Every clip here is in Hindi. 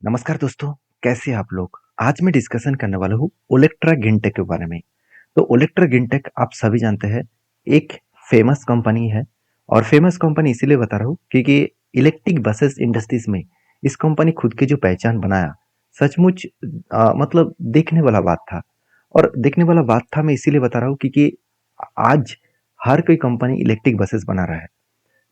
नमस्कार दोस्तों, कैसे हैं आप लोग? आज मैं डिस्कशन करने वाला हूँ ओलेक्ट्रा गिनटेक के बारे में। तो ओलेक्ट्रा गिनटेक आप सभी जानते हैं, एक फेमस कंपनी है और फेमस कंपनी इसीलिए बता रहा हूँ क्योंकि इलेक्ट्रिक बसेस इंडस्ट्रीज में इस कंपनी खुद की जो पहचान बनाया, सचमुच मतलब देखने वाला बात था। और देखने वाला बात था मैं इसीलिए बता रहा हूँ क्योंकि आज हर कोई कंपनी इलेक्ट्रिक बसेस बना रहा है।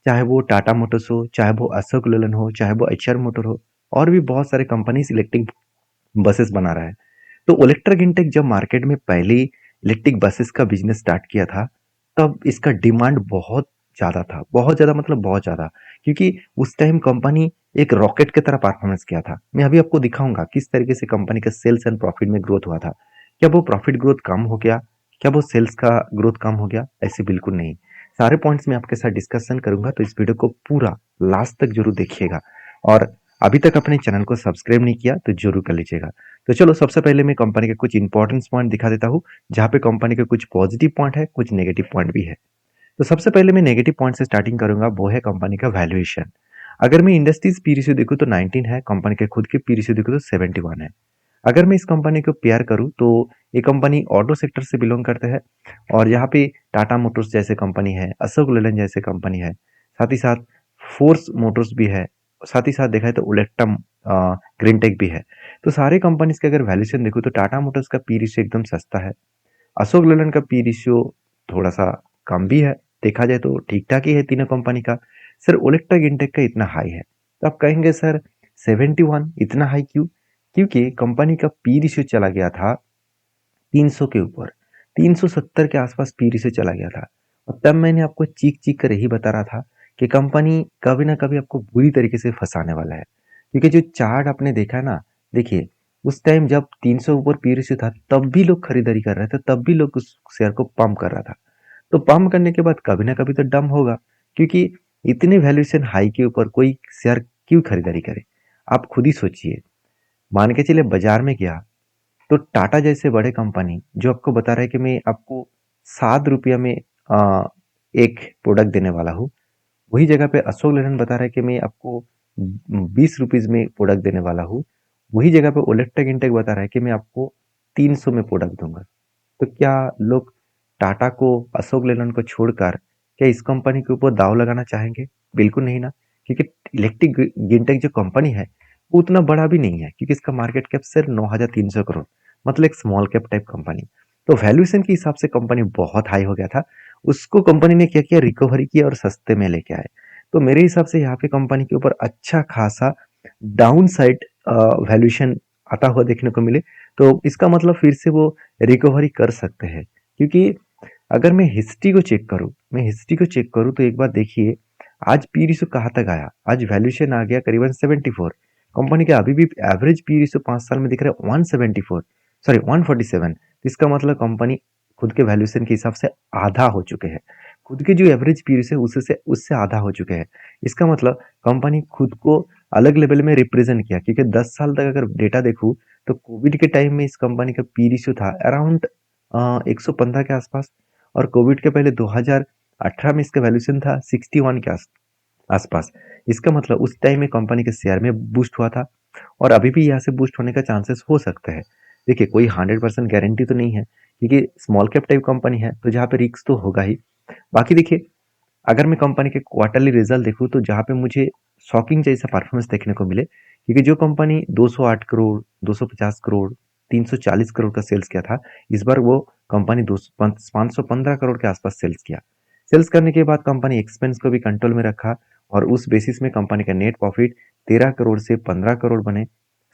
चाहे वो टाटा मोटर्स हो, चाहे वो अशोक लेलैंड हो, चाहे वो एचआर मोटर हो और भी बहुत सारे कंपनीज इलेक्ट्रिक बसेस बना रहा है। तो ओलेक्ट्रा गिनटेक जब मार्केट में पहली इलेक्ट्रिक बसेस का बिजनेस स्टार्ट किया था, तब इसका डिमांड बहुत ज़्यादा था। बहुत ज़्यादा मतलब बहुत ज़्यादा, क्योंकि उस टाइम कंपनी एक रॉकेट की तरह परफॉर्मेंस किया था। मैं अभी आपको दिखाऊंगा किस तरीके से कंपनी का सेल्स एंड प्रॉफिट में ग्रोथ हुआ था। क्या वो प्रॉफिट ग्रोथ कम हो गया? क्या वो सेल्स का ग्रोथ कम हो गया? ऐसे बिल्कुल नहीं। सारे पॉइंट्स मैं आपके साथ डिस्कशन करूंगा, तो इस वीडियो को पूरा लास्ट तक जरूर देखिएगा। और अभी तक अपने चैनल को सब्सक्राइब नहीं किया तो जरूर कर लीजिएगा। तो चलो सबसे पहले मैं कंपनी के कुछ इंपॉर्टेंट पॉइंट दिखा देता हूँ, जहाँ पे कंपनी के कुछ पॉजिटिव पॉइंट है, कुछ नेगेटिव पॉइंट भी है। तो सबसे पहले मैं नेगेटिव पॉइंट से स्टार्टिंग करूंगा, वो है कंपनी का वैल्यूएशन। अगर मैं इंडस्ट्रीज पी रेशियो देखूँ तो 19 है, कंपनी के खुद के पी रेशियो देखूँ तो 71 है। अगर मैं इस कंपनी को पेयर करूँ तो ये कंपनी ऑटो सेक्टर से बिलोंग करते हैं और यहाँ पे टाटा मोटर्स जैसे कंपनी है, अशोक लेलैंड जैसे कंपनी है, साथ ही साथ फोर्स मोटर्स भी है, साथ ही साथ देखा है तो ओलेक्ट्रम ग्रीनटेक भी है। तो सारे कंपनीज के अगर वैल्यूएशन देखूँ तो टाटा मोटर्स का पी रेशियो एकदम सस्ता है, अशोक लेलैंड का पी रेशियो थोड़ा सा कम भी है, देखा जाए तो ठीक ठाक ही है तीनों कंपनी का। सर ओलेक्ट्रा गिनटेक का इतना हाई है, तो आप कहेंगे सर 71 इतना हाई क्यों? क्योंकि कंपनी का पी रेशियो चला गया था 300 के ऊपर, 370 के आसपास पी रेशियो चला गया था। और तब मैंने आपको चीख चीख कर यही बता रहा था कि कंपनी कभी ना कभी आपको बुरी तरीके से फंसाने वाला है। क्योंकि जो चार्ट आपने देखा ना, देखिए उस टाइम जब 300 ऊपर पी रेशियो था तब भी लोग खरीदारी कर रहे थे, तब भी लोग उस शेयर को पंप कर रहा था। तो पंप करने के बाद कभी ना कभी तो डम होगा, क्योंकि इतने वैल्यूएशन हाई के ऊपर कोई शेयर क्यों खरीदारी करे? आप खुद ही सोचिए। मान के चलिए बाजार में गया तो टाटा जैसे बड़े कंपनी जो आपको बता रहा है कि मैं आपको 7 रुपया में एक प्रोडक्ट देने वाला हूँ, वही जगह पे अशोक लेलैंड बता रहा है कि मैं आपको 20 रुपीज में प्रोडक्ट देने वाला हूँ, वही जगह पे ओलेक्ट्रा इंटेक बता रहा है कि मैं आपको 300 में प्रोडक्ट दूंगा। तो क्या लोग टाटा को, अशोक लेलैंड को छोड़कर क्या इस कंपनी के ऊपर दाव लगाना चाहेंगे? बिल्कुल नहीं ना। क्योंकि इलेक्ट्रिक गिनटेक जो कंपनी है वो उतना बड़ा भी नहीं है, क्योंकि इसका मार्केट कैप सिर्फ 9,300 करोड़, मतलब एक स्मॉल कैप टाइप कंपनी। तो वैल्यूएशन के हिसाब से कंपनी बहुत हाई हो गया था। उसको कंपनी ने क्या किया, रिकवरी किया और सस्ते में लेके आए। तो मेरे हिसाब से यहाँ पे कंपनी के ऊपर अच्छा खासा डाउन साइड वैल्यूएशन आता हुआ देखने को मिले, तो इसका मतलब फिर से वो रिकवरी कर सकते हैं। क्योंकि अगर मैं हिस्ट्री को चेक करूँ तो एक बार देखिए, आज पी रेशियो कहाँ तक आया, आज वैल्यूएशन आ गया करीबन 74। कंपनी का अभी भी एवरेज पी रेशियो 5 साल में दिख रहा है 174, सॉरी 147। इसका मतलब कंपनी खुद के वैल्यूएशन के हिसाब से आधा हो चुके हैं। खुद के जो एवरेज पी रेशियो उससे उससे आधा हो चुके हैं। इसका मतलब कंपनी खुद को अलग लेवल में रिप्रेजेंट किया, क्योंकि 10 साल तक अगर डेटा देखूँ तो कोविड के टाइम में इस कंपनी का पी रेशियो था अराउंड 115 के आसपास, और कोविड के पहले 2018 में इसका वैल्यूएशन था 61 के आसपास। इसका मतलब उस टाइम में कंपनी के शेयर में बूस्ट हुआ था, और अभी भी यहाँ से बूस्ट होने का चांसेस हो सकते हैं। देखिए कोई 100% गारंटी तो नहीं है, क्योंकि स्मॉल कैप टाइप कंपनी है तो जहाँ पे रिस्क तो होगा ही। बाकी देखिए, अगर मैं कंपनी के क्वार्टरली रिजल्ट देखूँ तो जहाँ पे मुझे शॉकिंग जैसा परफॉर्मेंस देखने को मिले, क्योंकि जो कंपनी 208 करोड़, 250 करोड़, 340 करोड़ का सेल्स किया था, इस बार वो कंपनी 515 करोड़ के आसपास सेल्स किया। सेल्स करने के बाद कंपनी एक्सपेंस को भी कंट्रोल में रखा, और उस बेसिस में कंपनी का नेट प्रॉफिट 13 करोड़ से 15 करोड़ बने,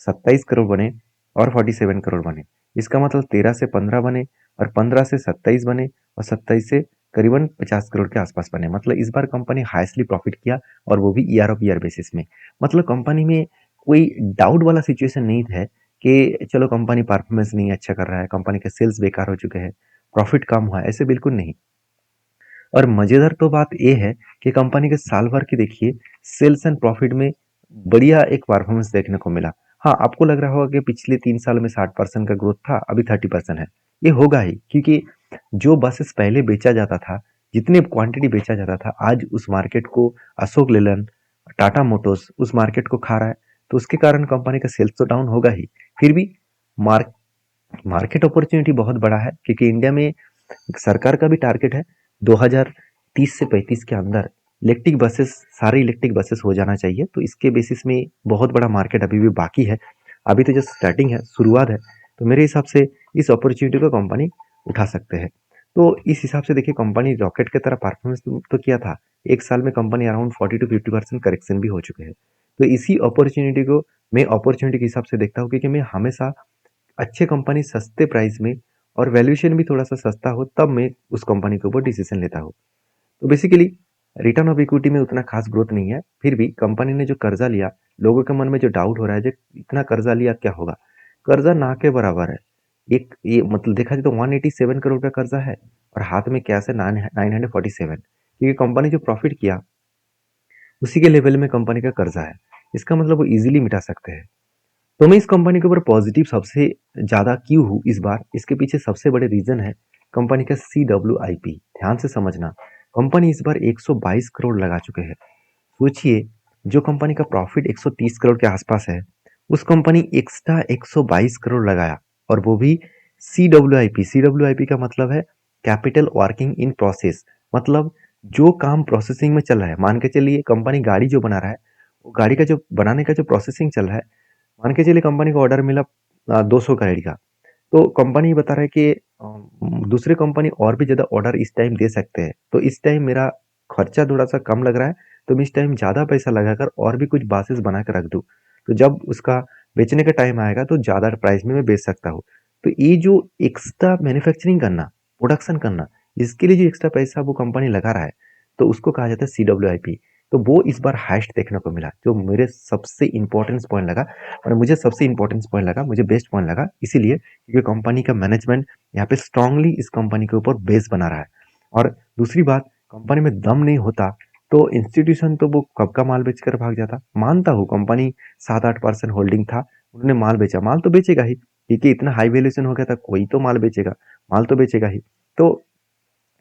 27 करोड़ बने और 47 करोड़ बने। इसका मतलब 13 से 15 बने और 15 से 27 बने और 27 से करीबन 50 करोड़ के आसपास बने। मतलब इस बार कंपनी हाईएस्टली प्रॉफिट किया, और वो भी ईयर ऑफ ईयर बेसिस में। मतलब कंपनी में कोई डाउट वाला सिचुएशन नहीं है कि चलो कंपनी परफॉर्मेंस नहीं अच्छा कर रहा है, कंपनी के सेल्स बेकार हो चुके हैं, प्रॉफिट कम हुआ है, ऐसे बिल्कुल नहीं। और मजेदार तो बात यह है कि कंपनी के साल भर की देखिए सेल्स एंड प्रॉफिट में बढ़िया एक परफॉर्मेंस देखने को मिला। हाँ, आपको लग रहा होगा कि पिछले 3 साल में 60% का ग्रोथ था, अभी 30% है। ये होगा ही, क्योंकि जो बसेस पहले बेचा जाता था, जितने क्वांटिटी बेचा जाता था, आज उस मार्केट को अशोक लेलैंड, टाटा मोटर्स उस मार्केट को खा रहा है। तो उसके कारण कंपनी का सेल्स तो डाउन होगा ही। फिर भी मार्केट अपॉर्चुनिटी बहुत बड़ा है, क्योंकि इंडिया में सरकार का भी टारगेट है 2030 से 35 के अंदर इलेक्ट्रिक बसेस, सारे इलेक्ट्रिक बसेस हो जाना चाहिए। तो इसके बेसिस में बहुत बड़ा मार्केट अभी भी बाकी है, अभी तो जस्ट स्टार्टिंग है, शुरुआत है। तो मेरे हिसाब से इस अपॉर्चुनिटी को कंपनी उठा सकते हैं। तो इस हिसाब से देखिए, कंपनी रॉकेट की तरह परफॉर्मेंस तो किया था। एक साल में कंपनी अराउंड 40 to 50% करेक्शन भी हो चुके हैं। तो इसी अपॉर्चुनिटी को मैं अपॉर्चुनिटी के हिसाब से देखता हूँ, क्योंकि मैं हमेशा अच्छे कंपनी सस्ते प्राइस में और वैल्यूएशन भी थोड़ा सा सस्ता हो, तब मैं उस कंपनी के ऊपर डिसीजन लेता हूँ। तो बेसिकली रिटर्न ऑफ इक्विटी में उतना खास ग्रोथ नहीं है, फिर भी कंपनी ने जो कर्जा लिया, लोगों के मन में जो डाउट हो रहा है, जो इतना कर्जा लिया क्या होगा, कर्जा ना के बराबर है। एक ये मतलब देखा जाए तो 187 करोड़ का कर्जा है, और हाथ में कैश है 947, क्योंकि कंपनी जो प्रॉफिट किया उसी के लेवल में कंपनी का कर्जा है। इसका मतलब वो इजीली मिटा सकते हैं। तो मैं इस कंपनी के ऊपर पॉजिटिव सबसे ज़्यादा क्यों हूँ इस बार, इसके पीछे सबसे बड़े रीजन है कंपनी का CWIP। ध्यान से समझना, कंपनी इस बार 122 करोड़ लगा चुके हैं। सोचिए, जो कंपनी का प्रॉफिट 130 करोड़ के आसपास है, उस कंपनी एक्स्ट्रा 122 करोड़ लगाया, और वो भी CWIP। CWIP का मतलब है कैपिटल वर्किंग इन प्रोसेस, मतलब जो काम प्रोसेसिंग में चल रहा है। मान के चलिए कंपनी गाड़ी जो बना रहा है, वो गाड़ी का जो बनाने का जो प्रोसेसिंग चल रहा है, मान के चलिए कंपनी को ऑर्डर मिला 200 करोड़ का, तो कंपनी बता रहा है कि दूसरे कंपनी और भी ज़्यादा ऑर्डर इस टाइम दे सकते हैं, तो इस टाइम मेरा खर्चा थोड़ा सा कम लग रहा है, तो मैं इस टाइम ज़्यादा पैसा लगाकर और भी कुछ बासेस बना कर रख दूँ, तो जब उसका बेचने का टाइम आएगा तो ज़्यादा प्राइस में मैं बेच सकता हूँ। तो ये जो एक्स्ट्रा मैन्युफैक्चरिंग करना, प्रोडक्शन करना, इसके लिए जो एक्स्ट्रा पैसा वो कंपनी लगा रहा है, तो उसको कहा जाता है CWIP। तो वो इस बार हाइस्ट देखने को मिला, जो मेरे सबसे इंपॉर्टेंट पॉइंट लगा, और मुझे सबसे इंपॉर्टेंट पॉइंट लगा, मुझे बेस्ट पॉइंट लगा, इसीलिए क्योंकि कंपनी का मैनेजमेंट यहाँ पे स्ट्रांगली इस कंपनी के ऊपर बेस बना रहा है। और दूसरी बात, कंपनी में दम नहीं होता तो इंस्टीट्यूशन तो वो कब का माल बेचकर भाग जाता। मानता हूँ कंपनी 7-8% होल्डिंग था, उन्होंने माल बेचा, माल तो बेचेगा ही, क्योंकि इतना हाई वैल्यूएशन हो गया था, कोई तो माल बेचेगा, माल तो बेचेगा ही। तो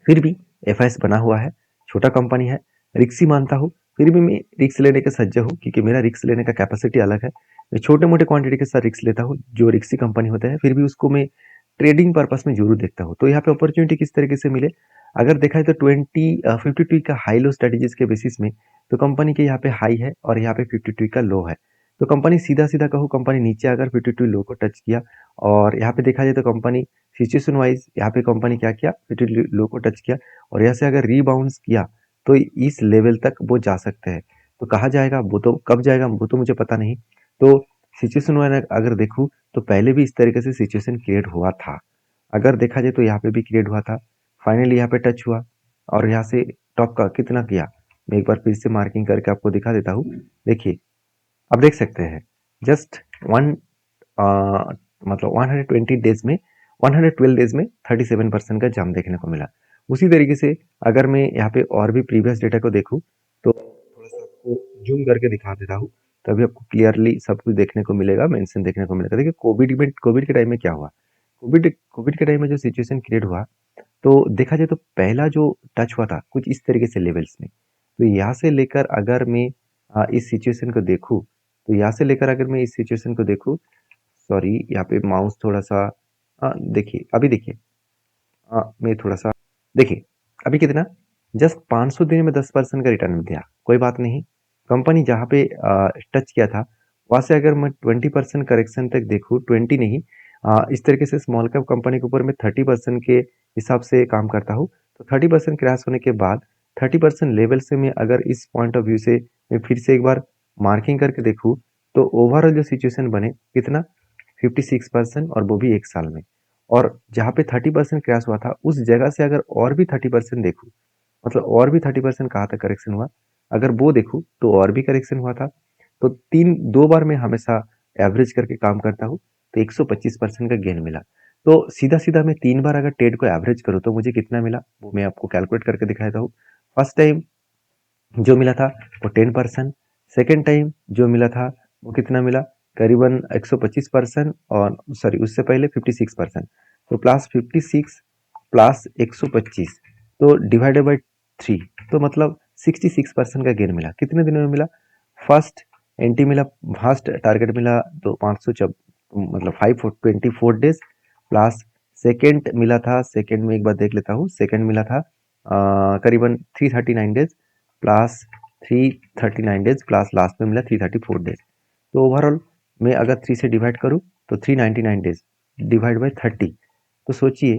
फिर भी FIS बना हुआ है, छोटा कंपनी है, रिक्स ही मानता हूँ, फिर भी मैं रिक्स लेने के सज्ज हूँ, क्योंकि मेरा रिक्स लेने का कैपेसिटी अलग है। मैं छोटे मोटे क्वांटिटी के साथ रिक्स लेता हूँ, जो रिक्सी कंपनी होते हैं, फिर भी उसको मैं ट्रेडिंग पर्पस में जरूर देखता हूँ। तो यहाँ पे अपॉर्चुनिटी किस तरीके से मिले, अगर देखा है तो 52 का हाई लो स्ट्रेटेजीज के बेसिस में, तो कंपनी के यहाँ पे हाई है और यहाँ पे 52 का लो है। तो कंपनी सीधा सीधा कहूँ, कंपनी नीचे अगर 52 लो को टच किया, और यहाँ पे देखा जाए तो कंपनी सिचुएशन वाइज यहाँ पे कंपनी क्या किया, 52 लो को टच किया, और यहाँ से अगर रीबाउंड किया तो इस लेवल तक वो जा सकते हैं। तो कहा जाएगा, वो तो कब जाएगा वो तो मुझे पता नहीं। तो सिचुएशन वाइज अगर देखूँ तो पहले भी इस तरीके से सिचुएशन क्रिएट हुआ था, अगर देखा जाए तो यहाँ पे भी क्रिएट हुआ था, फाइनली यहाँ पे टच हुआ, और यहाँ से टॉप का कितना किया, मैं एक बार फिर से मार्किंग करके आपको दिखा देता हूँ। देखिए, अब देख सकते हैं, जस्ट वन मतलब 120 डेज में, 112 डेज में 37% का जंप देखने को मिला। उसी तरीके से अगर मैं यहाँ पे और भी प्रीवियस डेटा को देखूँ, तो थोड़ा सा आपको जूम करके दिखा देता हूँ, तभी आपको क्लियरली सब कुछ देखने को मिलेगा, मेंशन देखने को मिलेगा। देखिए, कोविड के टाइम में क्या हुआ, कोविड के टाइम में जो सिचुएशन क्रिएट हुआ, तो देखा जाए तो पहला जो टच हुआ था कुछ इस तरीके से लेवल्स में। तो यहाँ से लेकर अगर मैं इस सिचुएशन को देखूँ, तो यहाँ से लेकर अगर मैं इस सिचुएशन को देखूँ, सॉरी यहाँ पे माउस थोड़ा सा देखिए, अभी देखिए, मैं थोड़ा सा देखिए, अभी कितना, जस्ट 500 दिन में 10% का रिटर्न दिया, कोई बात नहीं। कंपनी जहाँ पे टच किया था, वहाँ से अगर मैं 20% करेक्शन तक देखूँ, 20 नहीं, इस तरीके से स्मॉल कैप कंपनी के ऊपर मैं 30% के हिसाब से काम करता हूँ। तो 30% क्रैश होने के बाद 30% लेवल से मैं अगर इस पॉइंट ऑफ व्यू से मैं फिर से एक बार मार्किंग करके देखूँ, तो ओवरऑल जो सिचुएशन बने कितना, 56%, और वो भी एक साल में। और जहाँ पे 30% क्रैश हुआ था, उस जगह से अगर और भी 30% देखूँ, मतलब और भी 30% कहाँ तक करेक्शन हुआ, अगर वो देखूँ तो और भी करेक्शन हुआ था। तो दो बार मैं हमेशा एवरेज करके काम करता हूँ, तो 125% का गेन मिला। तो सीधा सीधा मैं 3 बार अगर ट्रेड को एवरेज करूँ तो मुझे कितना मिला, वो मैं आपको कैलकुलेट करके दिखाता हूँ। फर्स्ट टाइम जो मिला था वो 10%, सेकेंड टाइम जो मिला था वो कितना मिला, करीबन 125%, और सॉरी उससे पहले 56%। तो प्लस 56 प्लस 125, तो डिवाइडेड बाई 3, तो मतलब 66% का गेन मिला। कितने दिनों में मिला, फर्स्ट एनटी मिला, फर्स्ट टारगेट मिला तो 500 मतलब 524 डेज प्लस सेकेंड मिला था, सेकेंड में एक बार देख लेता हूँ, सेकेंड मिला था करीबन 339 days plus 339 days plus last में मिला 334 डेज। तो ओवरऑल मैं अगर 3 से डिवाइड करूँ तो 399 डेज डिवाइड बाई 30, तो सोचिए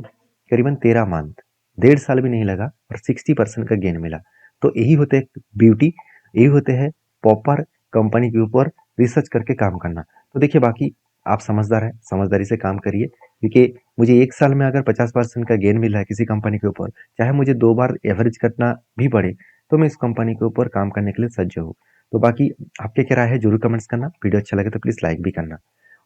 करीबन 13 मंथ, 1.5 साल भी नहीं लगा और 60% का गेन मिला। तो यही होते है ब्यूटी, यही होते हैं प्रॉपर कंपनी के ऊपर रिसर्च करके काम करना। तो देखिए बाकी आप समझदार हैं, समझदारी से काम करिए, क्योंकि मुझे 1 साल में अगर 50% का गेन मिल रहा है किसी कंपनी के ऊपर, चाहे मुझे 2 बार एवरेज करना भी पड़े, तो मैं इस कंपनी के ऊपर काम करने के लिए सज्ज हूँ। तो बाकी आपके क्या राय है जरूर कमेंट्स करना, वीडियो अच्छा लगे तो प्लीज़ लाइक भी करना।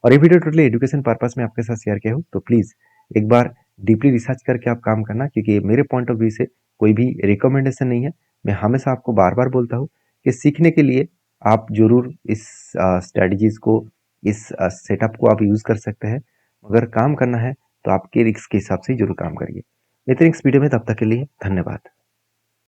और ये वीडियो टोटली एजुकेशन पर्पस में आपके साथ शेयर किया हूँ, तो प्लीज़ एक बार डीपली रिसर्च करके आप काम करना, क्योंकि मेरे पॉइंट ऑफ व्यू से कोई भी रिकमेंडेशन नहीं है। मैं हमेशा आपको बार बार बोलता हूँ कि सीखने के लिए आप जरूर इस स्ट्रेटजीज को, इस सेटअप को आप यूज़ कर सकते हैं। अगर काम करना है तो आपके रिस्क के हिसाब से जरूर काम करिए। मिलते हैं नेक्स्ट वीडियो में, तब तक के लिए धन्यवाद।